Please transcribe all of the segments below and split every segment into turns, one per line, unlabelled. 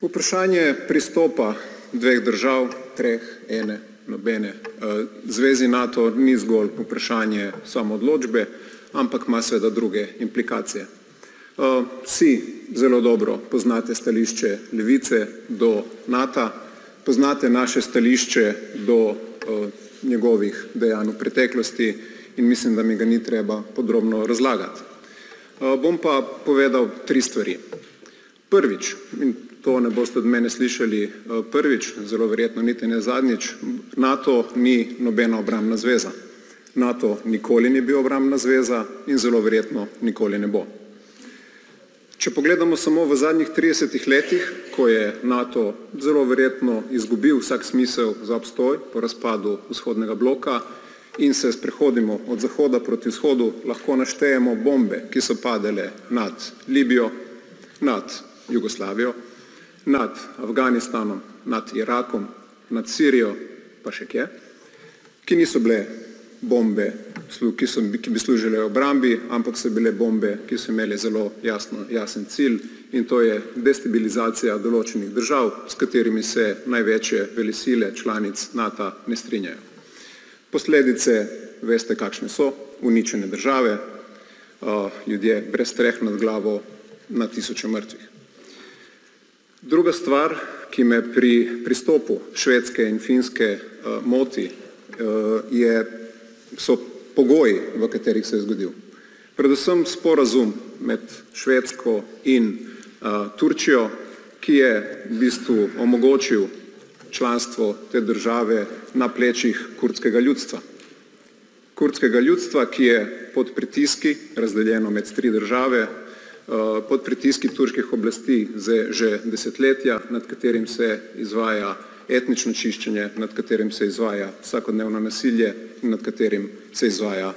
Vprašanje pristopa dveh držav, treh, ene, nobene, zvezi NATO ni zgolj vprašanje samoodločbe, ampak ima seveda druge implikacije. Vsi zelo dobro poznate stališče Levice do NATO, poznate naše stališče do njegovih dejanj v preteklosti in mislim, da mi ga ni treba podrobno razlagati. Bom pa povedal tri stvari. Prvič, in to ne boste od mene slišali prvič, zelo verjetno niti ne zadnjič, NATO ni nobena obrambna zveza. NATO nikoli ni bil obrambna zveza in zelo verjetno nikoli ne bo. Če pogledamo samo v zadnjih 30 letih, ko je NATO zelo verjetno izgubil vsak smisel za obstoj po razpadu vzhodnega bloka in se sprehodimo od zahoda proti vzhodu, lahko naštejemo bombe, ki so padale nad Libijo, nad Jugoslavijo, nad Afganistanom, nad Irakom, nad Sirijo, pa še kje, ki niso bile bombe, ki bi služile obrambi, ampak so bile bombe, ki so imele zelo jasen cilj in to je destabilizacija določenih držav, s katerimi se največje velesile članic NATO ne strinjajo. Posledice veste, kakšne so, uničene države, ljudje brez streh nad glavo, na tisoče mrtvih. Druga stvar, ki me pri pristopu Švedske in Finske moti, so pogoji, v katerih se je zgodil. Predvsem sporazum med Švedsko in Turčijo, ki je v bistvu omogočil članstvo te države na plečih kurdskega ljudstva. Kurdskega ljudstva, ki je pod pritiski, razdeljeno med tri države, pod pritiski turških oblasti že desetletja, nad katerim se izvaja etnično čiščenje, nad katerim se izvaja vsakodnevno nasilje in nad katerim se izvaja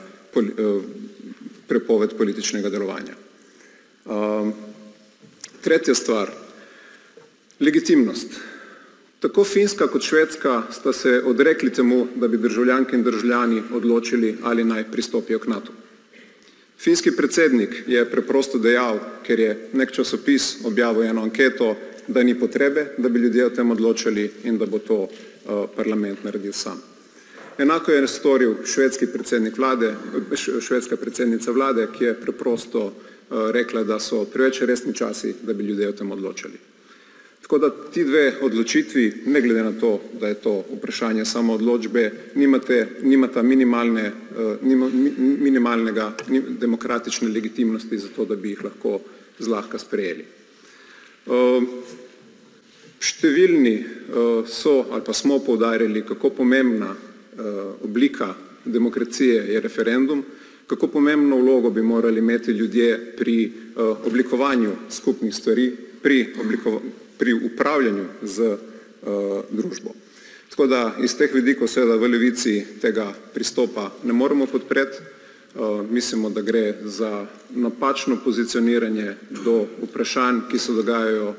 prepoved političnega delovanja. Tretja stvar, legitimnost. Tako Finska kot Švedska sta se odrekli temu, da bi državljanke in državljani odločili, ali naj pristopijo k NATO. Finski predsednik je preprosto dejal, ker je nek časopis objavil eno anketo, da ni potrebe, da bi ljudje o tem odločali in da bo to parlament naredil sam. Enako je storil švedski predsednik vlade, švedska predsednica vlade, ki je preprosto rekla, da so preveč resni časi, da bi ljudje o tem odločali. Tako da ti dve odločitvi, ne glede na to, da je to vprašanje samoodločbe, nimata minimalnega demokratične legitimnosti za to, da bi jih lahko zlahka sprejeli. Številni so ali pa smo poudarjali, kako pomembna oblika demokracije je referendum, kako pomembno vlogo bi morali imeti ljudje pri oblikovanju skupnih stvari, pri upravljanju z družbo. Tako da iz teh vidikov seveda v Levici tega pristopa ne moremo podpreti. Mislimo, da gre za napačno pozicioniranje do vprašanj, ki se dogajajo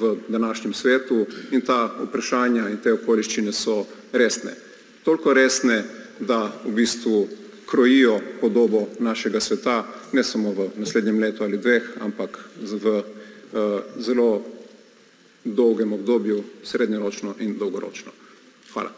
v današnjem svetu in ta vprašanja in te okoliščine so resne. Toliko resne, da v bistvu krojijo podobo našega sveta, ne samo v naslednjem letu ali dveh, ampak v zelo dolgem obdobju, srednjeročno in dolgoročno. Hvala.